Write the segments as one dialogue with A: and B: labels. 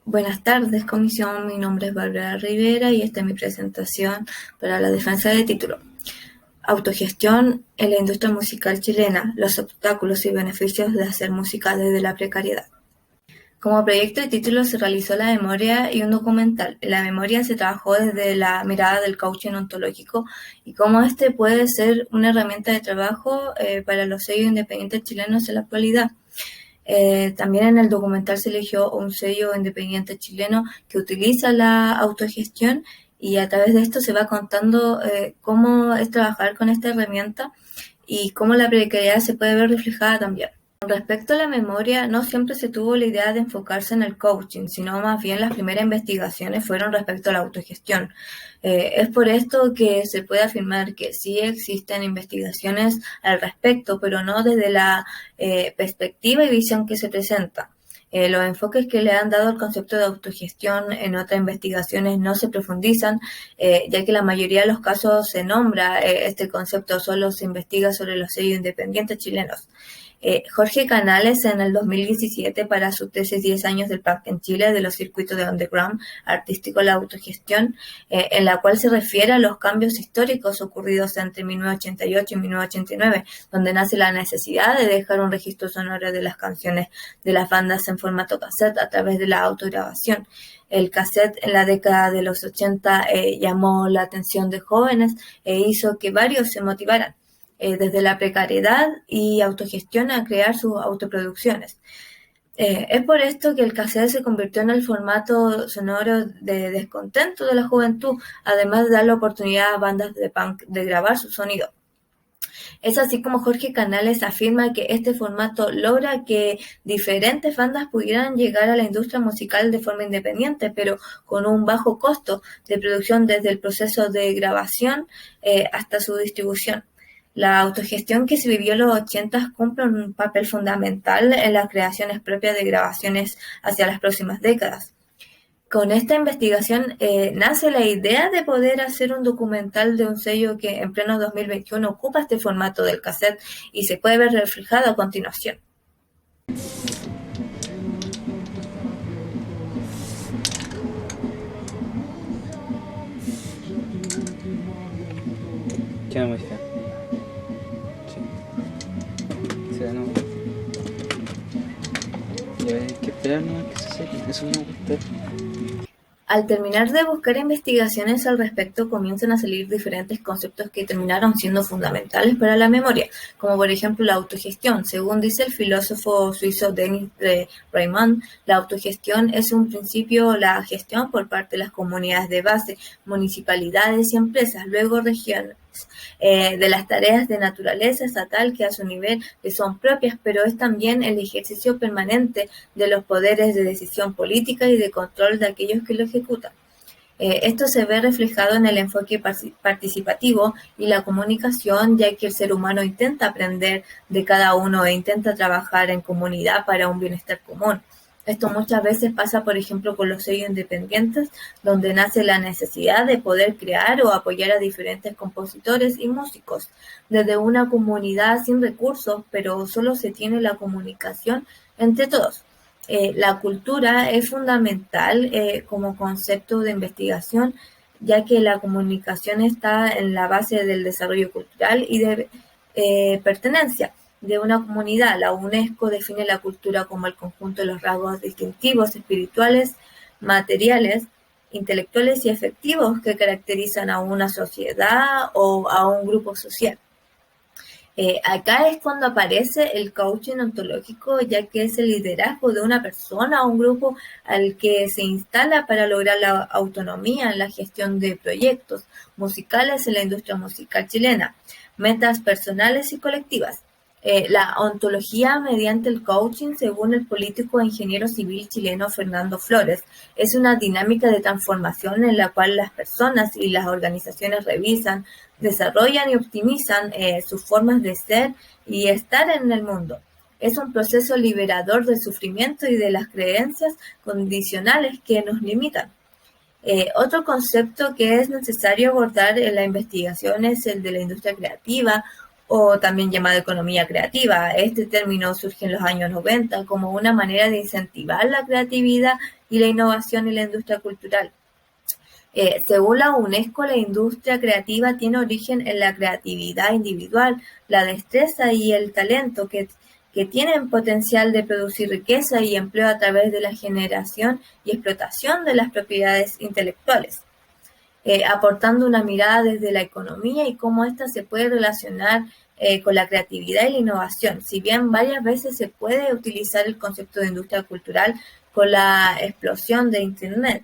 A: Buenas tardes, comisión. Mi nombre es Bárbara Rivera y esta es mi presentación para la defensa de título. Autogestión en la industria musical chilena, los obstáculos y beneficios de hacer música desde la precariedad. Como proyecto de título se realizó la memoria y un documental. En la memoria se trabajó desde la mirada del coaching ontológico y cómo este puede ser una herramienta de trabajo para los sellos independientes chilenos en la actualidad. También en el documental se eligió un sello independiente chileno que utiliza la autogestión y a través de esto se va contando cómo es trabajar con esta herramienta y cómo la precariedad se puede ver reflejada también. Con respecto a la memoria, no siempre se tuvo la idea de enfocarse en el coaching, sino más bien las primeras investigaciones fueron respecto a la autogestión. Es por esto que se puede afirmar que sí existen investigaciones al respecto, pero no desde la perspectiva y visión que se presenta. Los enfoques que le han dado al concepto de autogestión en otras investigaciones no se profundizan, ya que la mayoría de los casos se nombra este concepto, solo se investiga sobre los sellos independientes chilenos. Jorge Canales en el 2017 para su tesis 10 años del punk en Chile de los circuitos de underground artístico la autogestión, en la cual se refiere a los cambios históricos ocurridos entre 1988 y 1989, donde nace la necesidad de dejar un registro sonoro de las canciones de las bandas en formato cassette a través de la autograbación. El cassette en la década de los 80 llamó la atención de jóvenes e hizo que varios se motivaran desde la precariedad y autogestión a crear sus autoproducciones. Es por esto que el cassette se convirtió en el formato sonoro de descontento de la juventud, además de dar la oportunidad a bandas de punk de grabar su sonido. Es así como Jorge Canales afirma que este formato logra que diferentes bandas pudieran llegar a la industria musical de forma independiente, pero con un bajo costo de producción desde el proceso de grabación hasta su distribución. La autogestión que se vivió en los 80 cumple un papel fundamental en las creaciones propias de grabaciones hacia las próximas décadas. Con esta investigación nace la idea de poder hacer un documental de un sello que en pleno 2021 ocupa este formato del cassette y se puede ver reflejado a continuación.
B: ¿Qué me modifica? Sí. Sí, no. Y hay que esperar, ¿no? Que se seque. Eso no me gusta.
A: Al terminar de buscar investigaciones al respecto, comienzan a salir diferentes conceptos que terminaron siendo fundamentales para la memoria, como por ejemplo la autogestión. Según dice el filósofo suizo Denis Raymond, la autogestión es un principio la gestión por parte de las comunidades de base, municipalidades y empresas, luego regiones, de las tareas de naturaleza estatal que a su nivel le son propias, pero es también el ejercicio permanente de los poderes de decisión política y de control de aquellos que lo ejecutan. Esto se ve reflejado en el enfoque participativo y la comunicación, ya que el ser humano intenta aprender de cada uno e intenta trabajar en comunidad para un bienestar común. Esto muchas veces pasa, por ejemplo, con los sellos independientes, donde nace la necesidad de poder crear o apoyar a diferentes compositores y músicos desde una comunidad sin recursos, pero solo se tiene la comunicación entre todos. La cultura es fundamental como concepto de investigación, ya que la comunicación está en la base del desarrollo cultural y de pertenencia de una comunidad. La UNESCO define la cultura como el conjunto de los rasgos distintivos, espirituales, materiales, intelectuales y afectivos que caracterizan a una sociedad o a un grupo social. Acá es cuando aparece el coaching ontológico, ya que es el liderazgo de una persona o un grupo al que se instala para lograr la autonomía en la gestión de proyectos musicales en la industria musical chilena, metas personales y colectivas. La ontología mediante el coaching, según el político e ingeniero civil chileno Fernando Flores, es una dinámica de transformación en la cual las personas y las organizaciones revisan, desarrollan y optimizan sus formas de ser y estar en el mundo. Es un proceso liberador del sufrimiento y de las creencias condicionales que nos limitan. Otro concepto que es necesario abordar en la investigación es el de la industria creativa o también llamada economía creativa. Este término surge en los años 90 como una manera de incentivar la creatividad y la innovación en la industria cultural. Según la UNESCO, la industria creativa tiene origen en la creatividad individual, la destreza y el talento que tienen potencial de producir riqueza y empleo a través de la generación y explotación de las propiedades intelectuales, aportando una mirada desde la economía y cómo ésta se puede relacionar con la creatividad y la innovación. Si bien varias veces se puede utilizar el concepto de industria cultural con la explosión de Internet,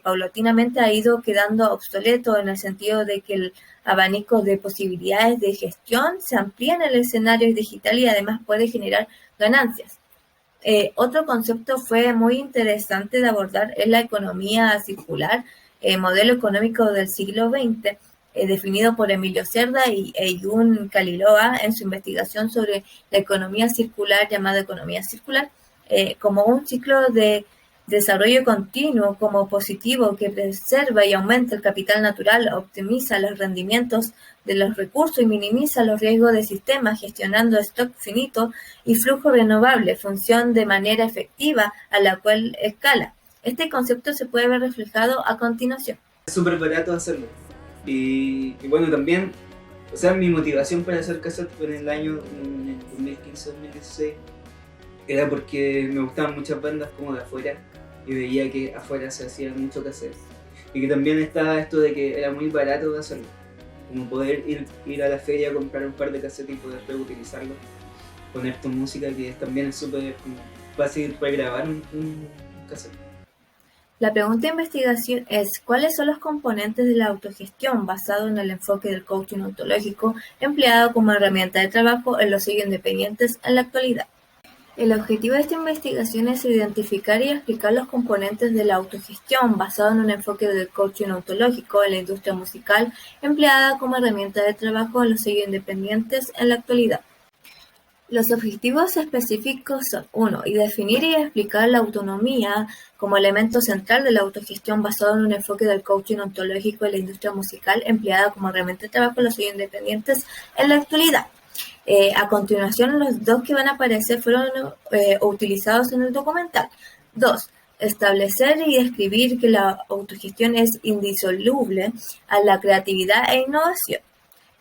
A: paulatinamente ha ido quedando obsoleto en el sentido de que el abanico de posibilidades de gestión se amplía en el escenario digital y además puede generar ganancias. Otro concepto fue muy interesante de abordar es la economía circular, modelo económico del siglo XX, definido por Emilio Cerda y Eyun Kaliloa en su investigación sobre la economía circular, llamada economía circular, como un ciclo de desarrollo continuo como positivo que preserva y aumenta el capital natural, optimiza los rendimientos de los recursos y minimiza los riesgos de sistemas, gestionando stock finito y flujo renovable, función de manera efectiva a la cual escala. Este concepto se puede ver reflejado a continuación.
C: Es súper barato hacerlo. Y bueno, también, o sea, mi motivación para hacer cassette fue en el año 2015-2016. Era porque me gustaban muchas bandas como de afuera y veía que afuera se hacía mucho cassette. Y que también estaba esto de que era muy barato de hacerlo. Como poder ir a la feria a comprar un par de cassettes y poder reutilizarlos. Poner tu música, que también es súper fácil regrabar un cassette.
A: La pregunta de investigación es: ¿cuáles son los componentes de la autogestión basado en el enfoque del coaching ontológico empleado como herramienta de trabajo en los sellos independientes en la actualidad? El objetivo de esta investigación es identificar y explicar los componentes de la autogestión basado en un enfoque del coaching ontológico en la industria musical empleada como herramienta de trabajo en los sellos independientes en la actualidad. Los objetivos específicos son: 1. Y definir y explicar la autonomía como elemento central de la autogestión basado en un enfoque del coaching ontológico en la industria musical empleada como herramienta de trabajo en los sellos independientes en la actualidad. A continuación, los dos que van a aparecer fueron utilizados en el documental. 2. Establecer y describir que la autogestión es indisoluble a la creatividad e innovación.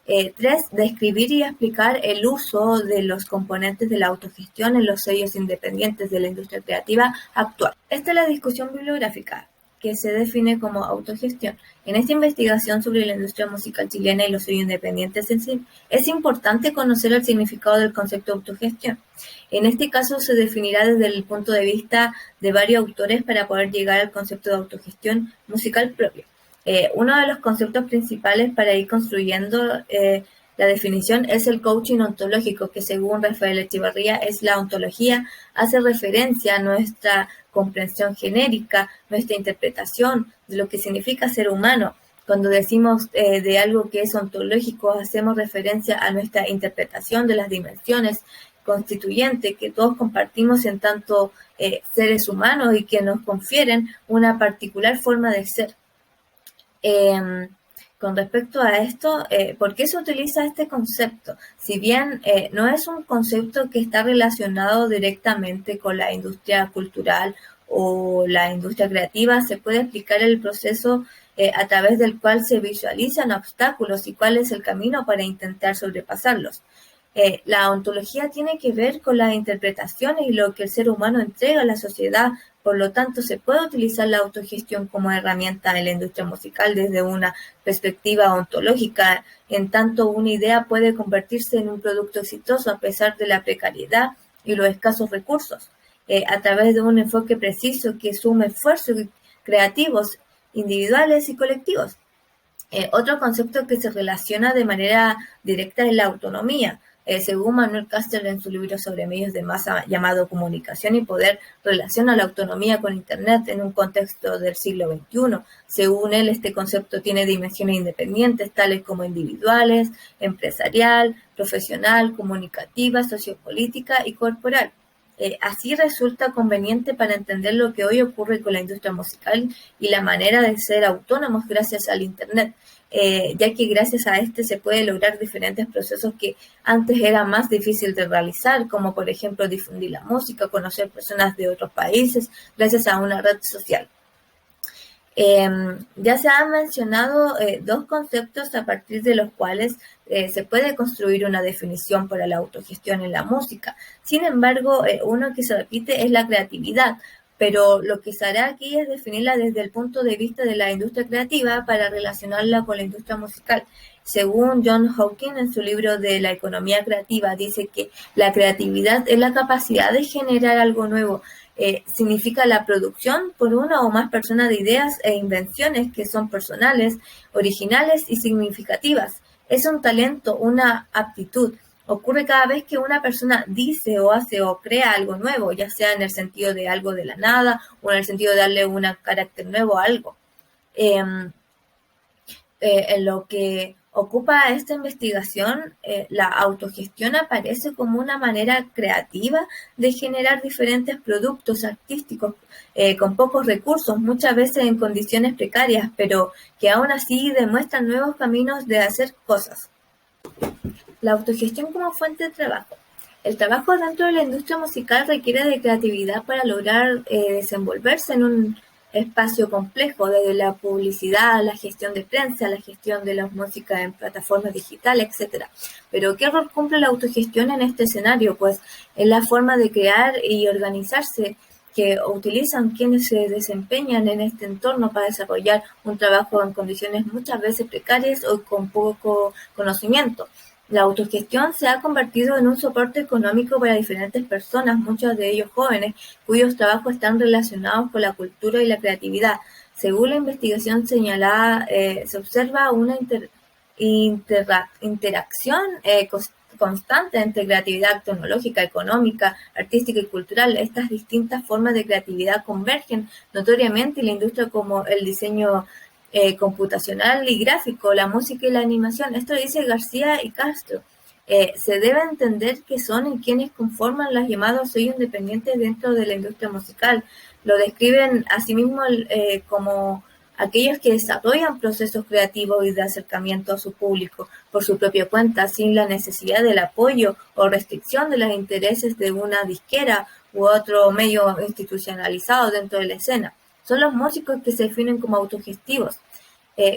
A: 3. Describir y explicar el uso de los componentes de la autogestión en los sellos independientes de la industria creativa actual. Esta es la discusión bibliográfica, que se define como autogestión. En esta investigación sobre la industria musical chilena y los sellos independientes en sí, es importante conocer el significado del concepto de autogestión. En este caso se definirá desde el punto de vista de varios autores para poder llegar al concepto de autogestión musical propio. Uno de los conceptos principales para ir construyendo la definición es el coaching ontológico, que según Rafael Echevarría es la ontología, hace referencia a nuestra comprensión genérica, nuestra interpretación de lo que significa ser humano. Cuando decimos de algo que es ontológico, hacemos referencia a nuestra interpretación de las dimensiones constituyentes que todos compartimos en tanto seres humanos y que nos confieren una particular forma de ser. Con respecto a esto, ¿por qué se utiliza este concepto? Si bien no es un concepto que está relacionado directamente con la industria cultural o la industria creativa, se puede explicar el proceso a través del cual se visualizan obstáculos y cuál es el camino para intentar sobrepasarlos. La ontología tiene que ver con las interpretaciones y lo que el ser humano entrega a la sociedad. Por lo tanto, se puede utilizar la autogestión como herramienta en la industria musical desde una perspectiva ontológica, en tanto una idea puede convertirse en un producto exitoso a pesar de la precariedad y los escasos recursos, a través de un enfoque preciso que sume esfuerzos creativos individuales y colectivos. Otro concepto que se relaciona de manera directa es la autonomía. Según Manuel Castells en su libro sobre medios de masa llamado Comunicación y Poder, relaciona la autonomía con Internet en un contexto del siglo XXI. Según él, este concepto tiene dimensiones independientes, tales como individuales, empresarial, profesional, comunicativa, sociopolítica y corporal. Así resulta conveniente para entender lo que hoy ocurre con la industria musical y la manera de ser autónomos gracias al Internet. ya que gracias a este se puede lograr diferentes procesos que antes era más difícil de realizar, como por ejemplo difundir la música, conocer personas de otros países gracias a una red social. Ya se han mencionado dos conceptos a partir de los cuales se puede construir una definición para la autogestión en la música. Sin embargo, uno que se repite es la creatividad, pero lo que se hará aquí es definirla desde el punto de vista de la industria creativa para relacionarla con la industria musical. Según John Hawking, en su libro de la economía creativa, dice que la creatividad es la capacidad de generar algo nuevo. Significa la producción por una o más personas de ideas e invenciones que son personales, originales y significativas. Es un talento, una aptitud. Ocurre cada vez que una persona dice o hace o crea algo nuevo, ya sea en el sentido de algo de la nada o en el sentido de darle un carácter nuevo a algo. En lo que ocupa esta investigación, la autogestión aparece como una manera creativa de generar diferentes productos artísticos con pocos recursos, muchas veces en condiciones precarias, pero que aún así demuestran nuevos caminos de hacer cosas. La autogestión como fuente de trabajo. El trabajo dentro de la industria musical requiere de creatividad para lograr desenvolverse en un espacio complejo, desde la publicidad, la gestión de prensa, la gestión de la música en plataformas digitales, etc. Pero ¿qué rol cumple la autogestión en este escenario? Pues es la forma de crear y organizarse que utilizan quienes se desempeñan en este entorno para desarrollar un trabajo en condiciones muchas veces precarias o con poco conocimiento. La autogestión se ha convertido en un soporte económico para diferentes personas, muchos de ellos jóvenes, cuyos trabajos están relacionados con la cultura y la creatividad. Según la investigación señalada, se observa una interacción constante entre creatividad tecnológica, económica, artística y cultural. Estas distintas formas de creatividad convergen notoriamente en la industria como el diseño computacional y gráfico, la música y la animación. Esto lo dice García y Castro. Se debe entender que son quienes conforman los llamados sellos independientes dentro de la industria musical. Lo describen asimismo como aquellos que desarrollan procesos creativos y de acercamiento a su público por su propia cuenta, sin la necesidad del apoyo o restricción de los intereses de una disquera u otro medio institucionalizado dentro de la escena. Son los músicos que se definen como autogestivos.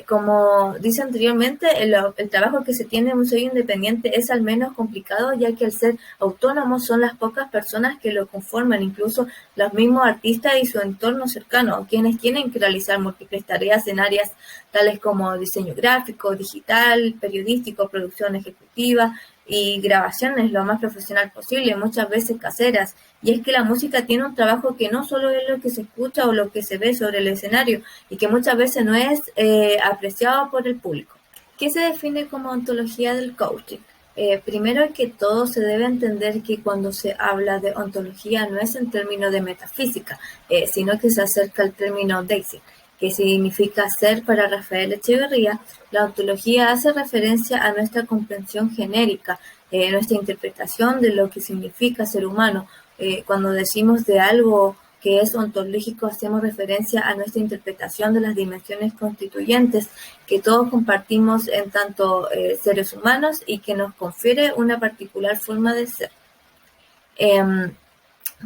A: Como dice anteriormente, el trabajo que se tiene en un sello independiente es al menos complicado, ya que al ser autónomos son las pocas personas que lo conforman, incluso los mismos artistas y su entorno cercano, quienes tienen que realizar múltiples tareas en áreas tales como diseño gráfico, digital, periodístico, producción ejecutiva y grabaciones lo más profesional posible, muchas veces caseras. Y es que la música tiene un trabajo que no solo es lo que se escucha o lo que se ve sobre el escenario, y que muchas veces no es apreciado por el público. ¿Qué se define como ontología del coaching? Primero que todo se debe entender que cuando se habla de ontología no es en términos de metafísica, sino que se acerca al término Deising, que significa ser para Rafael Echeverría. La ontología hace referencia a nuestra comprensión genérica, nuestra interpretación de lo que significa ser humano. Cuando decimos de algo que es ontológico, hacemos referencia a nuestra interpretación de las dimensiones constituyentes que todos compartimos en tanto seres humanos y que nos confiere una particular forma de ser.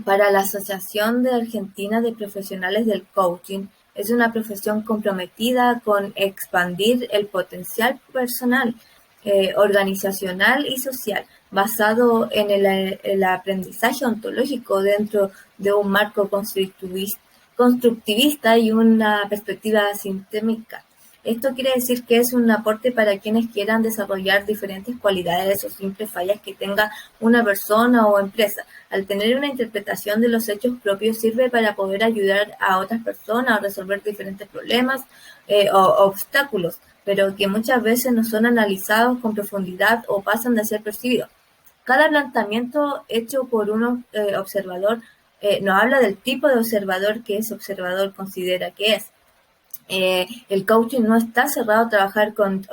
A: Para la Asociación de Argentina de Profesionales del Coaching, es una profesión comprometida con expandir el potencial personal, organizacional y social, basado en el aprendizaje ontológico dentro de un marco constructivista y una perspectiva sistémica. Esto quiere decir que es un aporte para quienes quieran desarrollar diferentes cualidades o simples fallas que tenga una persona o empresa. Al tener una interpretación de los hechos propios, sirve para poder ayudar a otras personas a resolver diferentes problemas o obstáculos, pero que muchas veces no son analizados con profundidad o pasan de ser percibidos. Cada planteamiento hecho por un observador nos habla del tipo de observador que ese observador considera que es. El coaching no está cerrado a trabajar con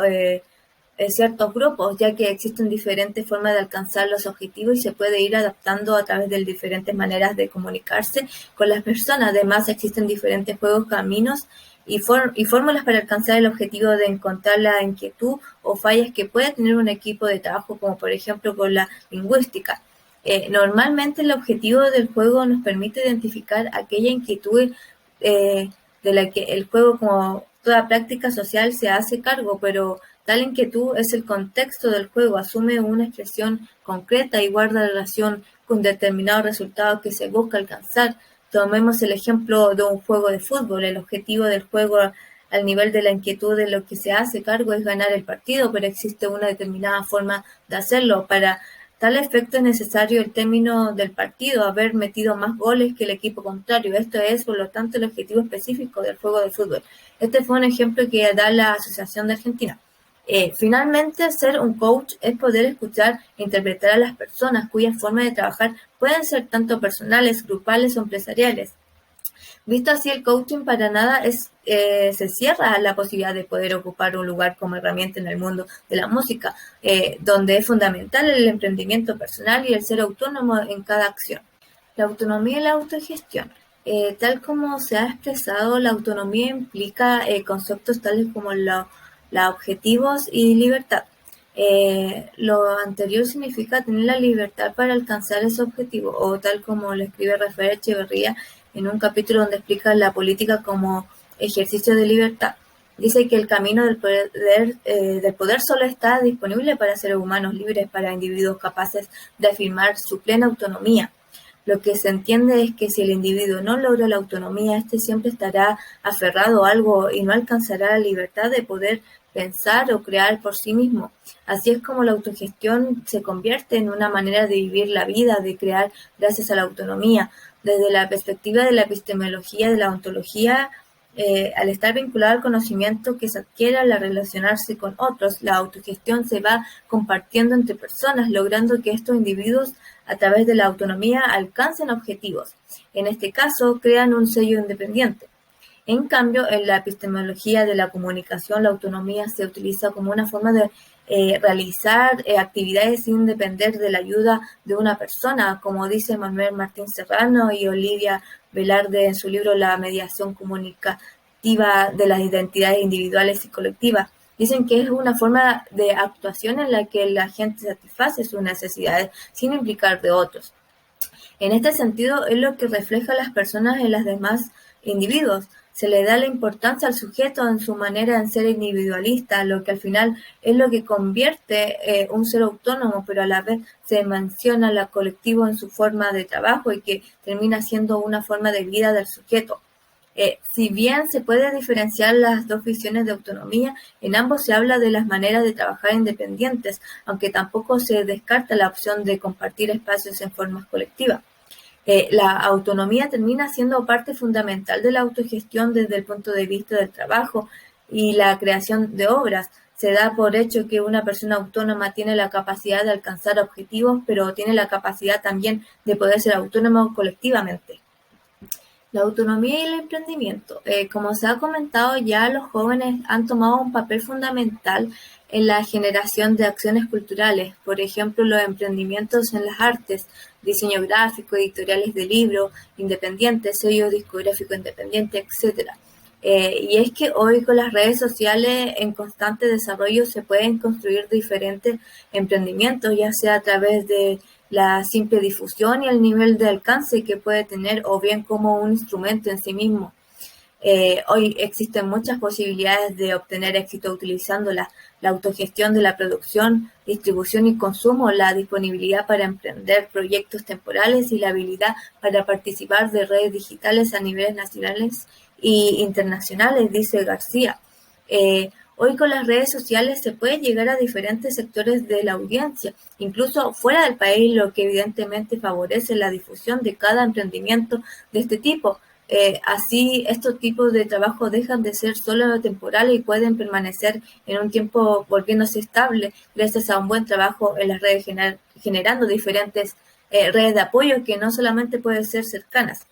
A: ciertos grupos, ya que existen diferentes formas de alcanzar los objetivos y se puede ir adaptando a través de diferentes maneras de comunicarse con las personas. Además, existen diferentes juegos, caminos y fórmulas para alcanzar el objetivo de encontrar la inquietud o fallas que puede tener un equipo de trabajo, como por ejemplo con la lingüística. Normalmente el objetivo del juego nos permite identificar aquella inquietud de la que el juego, como toda práctica social, se hace cargo, pero tal inquietud es el contexto del juego, asume una expresión concreta y guarda relación con determinado resultado que se busca alcanzar. Tomemos el ejemplo de un juego de fútbol. El objetivo del juego al nivel de la inquietud de lo que se hace cargo es ganar el partido, pero existe una determinada forma de hacerlo. Para tal efecto es necesario el término del partido, haber metido más goles que el equipo contrario. Esto es, por lo tanto, el objetivo específico del juego de fútbol. Este fue un ejemplo que da la Asociación de Argentina. Finalmente, ser un coach es poder escuchar e interpretar a las personas cuyas formas de trabajar pueden ser tanto personales, grupales o empresariales. Visto así, el coaching para nada se cierra a la posibilidad de poder ocupar un lugar como herramienta en el mundo de la música, donde es fundamental el emprendimiento personal y el ser autónomo en cada acción. La autonomía y la autogestión. Tal como se ha expresado, la autonomía implica conceptos tales como los objetivos y libertad. Lo anterior significa tener la libertad para alcanzar ese objetivo, o tal como lo escribe Rafael Echeverría en un capítulo donde explica la política como ejercicio de libertad. Dice que el camino del poder solo está disponible para seres humanos libres, para individuos capaces de afirmar su plena autonomía. Lo que se entiende es que si el individuo no logra la autonomía, éste siempre estará aferrado a algo y no alcanzará la libertad de poder pensar o crear por sí mismo. Así es como la autogestión se convierte en una manera de vivir la vida, de crear gracias a la autonomía. Desde la perspectiva de la epistemología de la ontología, al estar vinculado al conocimiento que se adquiere al relacionarse con otros, la autogestión se va compartiendo entre personas, logrando que estos individuos, a través de la autonomía, alcancen objetivos. En este caso, crean un sello independiente. En cambio, en la epistemología de la comunicación, la autonomía se utiliza como una forma de realizar actividades sin depender de la ayuda de una persona, como dice Manuel Martín Serrano y Olivia Velarde en su libro La mediación comunicativa de las identidades individuales y colectivas. Dicen que es una forma de actuación en la que la gente satisface sus necesidades sin implicar de otros. En este sentido, es lo que refleja a las personas en los demás individuos. Se le da la importancia al sujeto en su manera de ser individualista, lo que al final es lo que convierte un ser autónomo, pero a la vez se menciona al colectivo en su forma de trabajo y que termina siendo una forma de vida del sujeto. Si bien se puede diferenciar las dos visiones de autonomía, en ambos se habla de las maneras de trabajar independientes, aunque tampoco se descarta la opción de compartir espacios en formas colectivas. La autonomía termina siendo parte fundamental de la autogestión desde el punto de vista del trabajo y la creación de obras. Se da por hecho que una persona autónoma tiene la capacidad de alcanzar objetivos, pero tiene la capacidad también de poder ser autónomo colectivamente. La autonomía y el emprendimiento. Como se ha comentado ya, los jóvenes han tomado un papel fundamental en la generación de acciones culturales, por ejemplo, los emprendimientos en las artes, diseño gráfico, editoriales de libros independientes, sello discográfico independiente, etc. Y es que hoy con las redes sociales en constante desarrollo se pueden construir diferentes emprendimientos, ya sea a través de la simple difusión y el nivel de alcance que puede tener, o bien como un instrumento en sí mismo. Hoy existen muchas posibilidades de obtener éxito utilizando la autogestión de la producción, distribución y consumo, la disponibilidad para emprender proyectos temporales y la habilidad para participar de redes digitales a niveles nacionales e internacionales, dice García. Hoy con las redes sociales se puede llegar a diferentes sectores de la audiencia, incluso fuera del país, lo que evidentemente favorece la difusión de cada emprendimiento de este tipo. Así, estos tipos de trabajo dejan de ser solo temporales y pueden permanecer en un tiempo volviéndose estable gracias a un buen trabajo en las redes, generando diferentes redes de apoyo que no solamente pueden ser cercanas.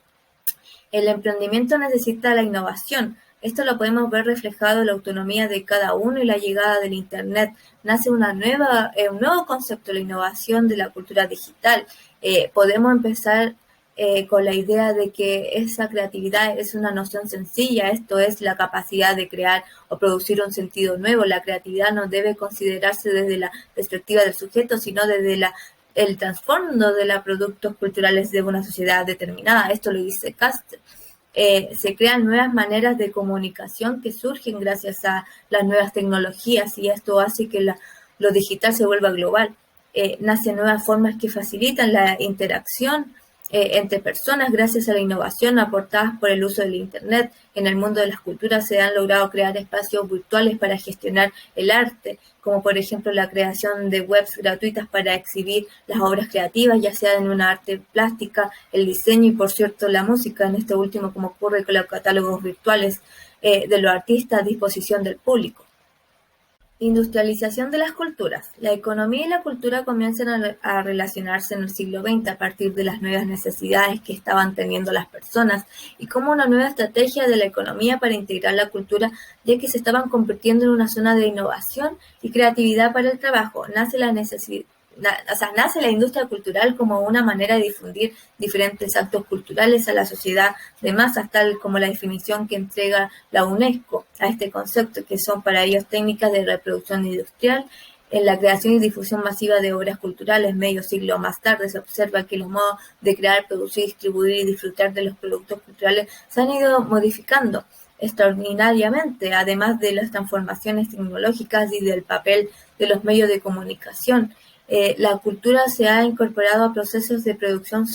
A: El emprendimiento necesita la innovación. Esto lo podemos ver reflejado en la autonomía de cada uno y la llegada del Internet. Nace un nuevo concepto, la innovación de la cultura digital. Podemos empezar con la idea de que esa creatividad es una noción sencilla, esto es la capacidad de crear o producir un sentido nuevo. La creatividad no debe considerarse desde la perspectiva del sujeto, sino desde el trasfondo de los productos culturales de una sociedad determinada. Esto lo dice Cast. Se crean nuevas maneras de comunicación que surgen gracias a las nuevas tecnologías y esto hace que lo digital se vuelva global. Nacen nuevas formas que facilitan la interacción entre personas gracias a la innovación aportadas por el uso del Internet. En el mundo de las culturas se han logrado crear espacios virtuales para gestionar el arte, como por ejemplo la creación de webs gratuitas para exhibir las obras creativas, ya sea en una arte plástica, el diseño y por cierto la música, en este último como ocurre con los catálogos virtuales de los artistas a disposición del público. Industrialización de las culturas. La economía y la cultura comienzan a relacionarse en el siglo XX a partir de las nuevas necesidades que estaban teniendo las personas y como una nueva estrategia de la economía para integrar la cultura, ya que se estaban convirtiendo en una zona de innovación y creatividad para el trabajo. Nace la industria cultural como una manera de difundir diferentes actos culturales a la sociedad de masas, tal como la definición que entrega la UNESCO a este concepto, que son para ellos técnicas de reproducción industrial. En la creación y difusión masiva de obras culturales, medio siglo más tarde, se observa que los modos de crear, producir, distribuir y disfrutar de los productos culturales se han ido modificando extraordinariamente, además de las transformaciones tecnológicas y del papel de los medios de comunicación. La cultura se ha incorporado a procesos de producción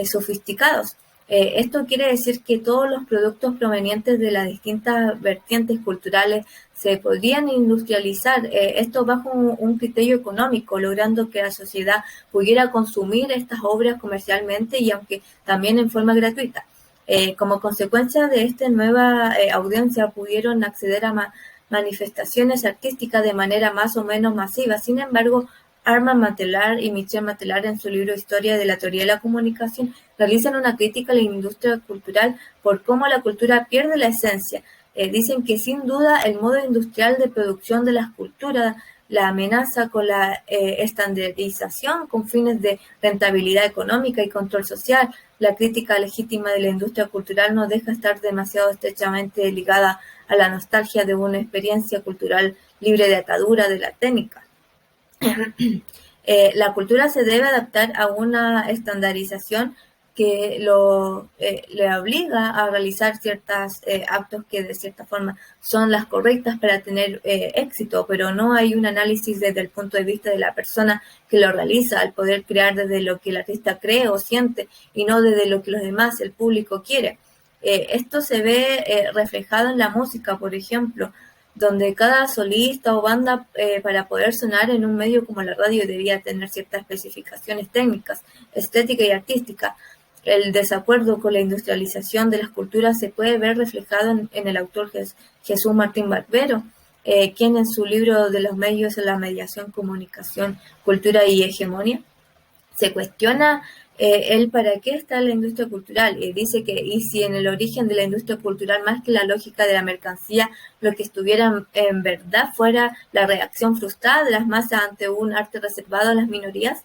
A: sofisticados. Esto quiere decir que todos los productos provenientes de las distintas vertientes culturales se podrían industrializar, esto bajo un criterio económico, logrando que la sociedad pudiera consumir estas obras comercialmente y aunque también en forma gratuita. Como consecuencia de esta nueva audiencia pudieron acceder a manifestaciones artísticas de manera más o menos masiva. Sin embargo, Armand Matelar y Michel Matelar, en su libro Historia de la teoría de la comunicación, realizan una crítica a la industria cultural por cómo la cultura pierde la esencia. Dicen que sin duda el modo industrial de producción de las culturas la amenaza con la estandarización con fines de rentabilidad económica y control social. La crítica legítima de la industria cultural no deja estar demasiado estrechamente ligada a la nostalgia de una experiencia cultural libre de atadura de la técnica. La cultura se debe adaptar a una estandarización que le obliga a realizar ciertos actos que de cierta forma son las correctas para tener éxito, pero no hay un análisis desde el punto de vista de la persona que lo realiza, al poder crear desde lo que el artista cree o siente y no desde lo que los demás, el público, quiere. Esto se ve reflejado en la música, por ejemplo, donde cada solista o banda para poder sonar en un medio como la radio debía tener ciertas especificaciones técnicas, estéticas y artísticas. El desacuerdo con la industrialización de las culturas se puede ver reflejado en el autor Jesús Martín Barbero, quien en su libro de los medios en la mediación, comunicación, cultura y hegemonía, se cuestiona él para qué está la industria cultural y dice que y si en el origen de la industria cultural más que la lógica de la mercancía lo que estuviera en verdad fuera la reacción frustrada de las masas ante un arte reservado a las minorías.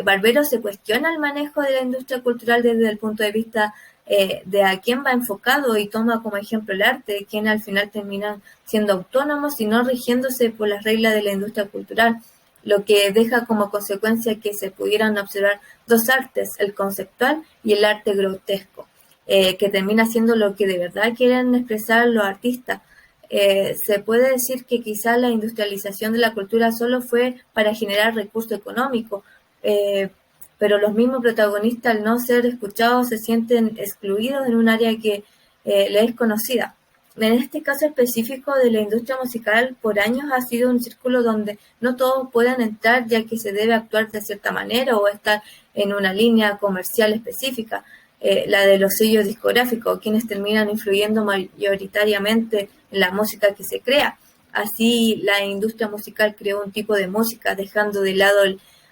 A: Barbero se cuestiona el manejo de la industria cultural desde el punto de vista de a quién va enfocado y toma como ejemplo el arte, quien al final terminan siendo autónomos y no rigiéndose por las reglas de la industria cultural, lo que deja como consecuencia que se pudieran observar dos artes, el conceptual y el arte grotesco, que termina siendo lo que de verdad quieren expresar los artistas. Se puede decir que quizá la industrialización de la cultura solo fue para generar recurso económico, pero los mismos protagonistas al no ser escuchados se sienten excluidos en un área que les es conocida. En este caso específico de la industria musical, por años ha sido un círculo donde no todos pueden entrar ya que se debe actuar de cierta manera o estar en una línea comercial específica, la de los sellos discográficos, quienes terminan influyendo mayoritariamente en la música que se crea. Así, la industria musical creó un tipo de música, dejando de lado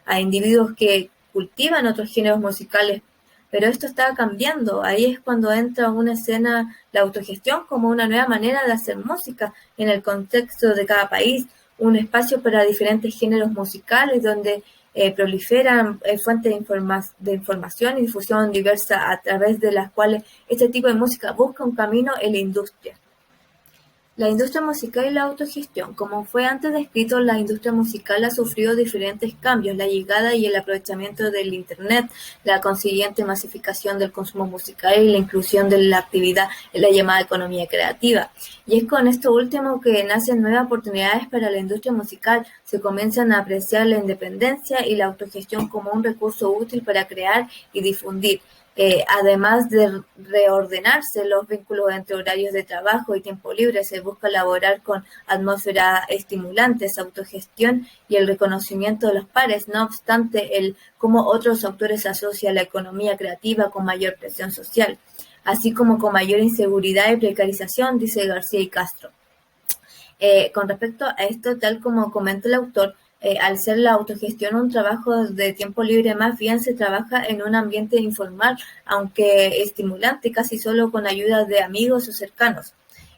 A: a individuos que cultivan otros géneros musicales, pero esto está cambiando. Ahí es cuando entra una escena la autogestión como una nueva manera de hacer música en el contexto de cada país, un espacio para diferentes géneros musicales donde proliferan fuentes de información y difusión diversa a través de las cuales este tipo de música busca un camino en la industria. La industria musical y la autogestión. Como fue antes descrito, la industria musical ha sufrido diferentes cambios: la llegada y el aprovechamiento del Internet, la consiguiente masificación del consumo musical y la inclusión de la actividad en la llamada economía creativa. Y es con esto último que nacen nuevas oportunidades para la industria musical. Se comienzan a apreciar la independencia y la autogestión como un recurso útil para crear y difundir. Además de reordenarse los vínculos entre horarios de trabajo y tiempo libre, se busca elaborar con atmósfera estimulantes, autogestión y el reconocimiento de los pares. No obstante, el cómo otros autores asocian la economía creativa con mayor presión social, así como con mayor inseguridad y precarización, dice García y Castro. Con respecto a esto, tal como comenta el autor, al ser la autogestión un trabajo de tiempo libre, más bien se trabaja en un ambiente informal, aunque estimulante, casi solo con ayuda de amigos o cercanos.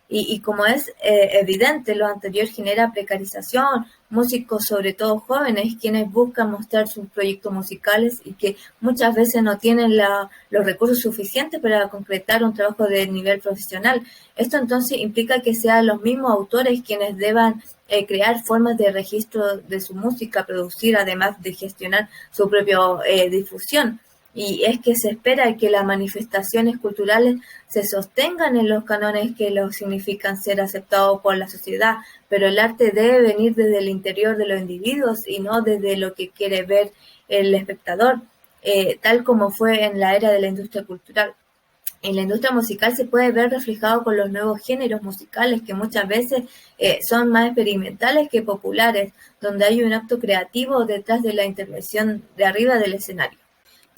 A: Y como es evidente, lo anterior genera precarización, músicos, sobre todo jóvenes, quienes buscan mostrar sus proyectos musicales y que muchas veces no tienen los recursos suficientes para concretar un trabajo de nivel profesional. Esto entonces implica que sean los mismos autores quienes deban crear formas de registro de su música, producir, además de gestionar su propia difusión. Y es que se espera que las manifestaciones culturales se sostengan en los cánones que los significan ser aceptados por la sociedad, pero el arte debe venir desde el interior de los individuos y no desde lo que quiere ver el espectador, tal como fue en la era de la industria cultural. En la industria musical se puede ver reflejado con los nuevos géneros musicales que muchas veces son más experimentales que populares, donde hay un acto creativo detrás de la intervención de arriba del escenario.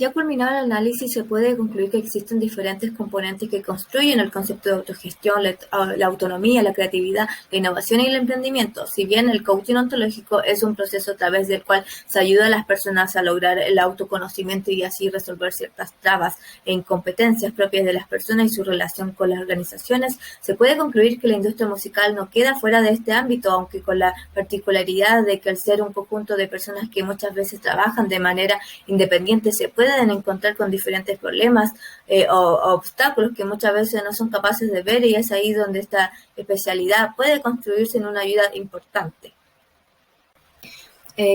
A: Ya culminado el análisis, se puede concluir que existen diferentes componentes que construyen el concepto de autogestión, la autonomía, la creatividad, la innovación y el emprendimiento. Si bien el coaching ontológico es un proceso a través del cual se ayuda a las personas a lograr el autoconocimiento y así resolver ciertas trabas e incompetencias propias de las personas y su relación con las organizaciones, se puede concluir que la industria musical no queda fuera de este ámbito, aunque con la particularidad de que al ser un conjunto de personas que muchas veces trabajan de manera independiente, se pueden encontrar con diferentes problemas o obstáculos que muchas veces no son capaces de ver, y es ahí donde esta especialidad puede construirse en una ayuda importante.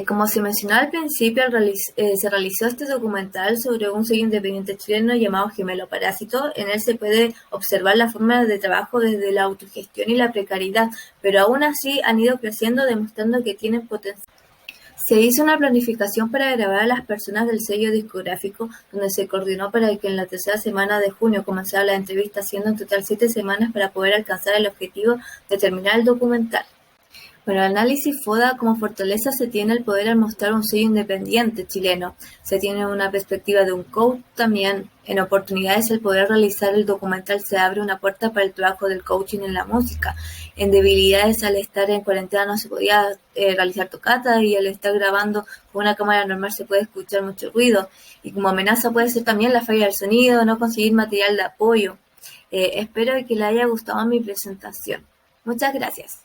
A: Como se mencionó al principio, se realizó este documental sobre un sello independiente chileno llamado Gemelo Parásito. En él se puede observar la forma de trabajo desde la autogestión y la precariedad, pero aún así han ido creciendo, demostrando que tienen potencial. Se hizo una planificación para grabar a las personas del sello discográfico, donde se coordinó para que en la tercera semana de junio comenzara la entrevista, siendo en total 7 semanas para poder alcanzar el objetivo de terminar el documental. Bueno, el análisis FODA como fortaleza se tiene el poder al mostrar un sello independiente chileno. Se tiene una perspectiva de un coach también. En oportunidades, el poder realizar el documental se abre una puerta para el trabajo del coaching en la música. En debilidades, al estar en cuarentena no se podía realizar tocatas, y al estar grabando con una cámara normal se puede escuchar mucho ruido. Y como amenaza puede ser también la falla del sonido, no conseguir material de apoyo. Espero que les haya gustado mi presentación. Muchas gracias.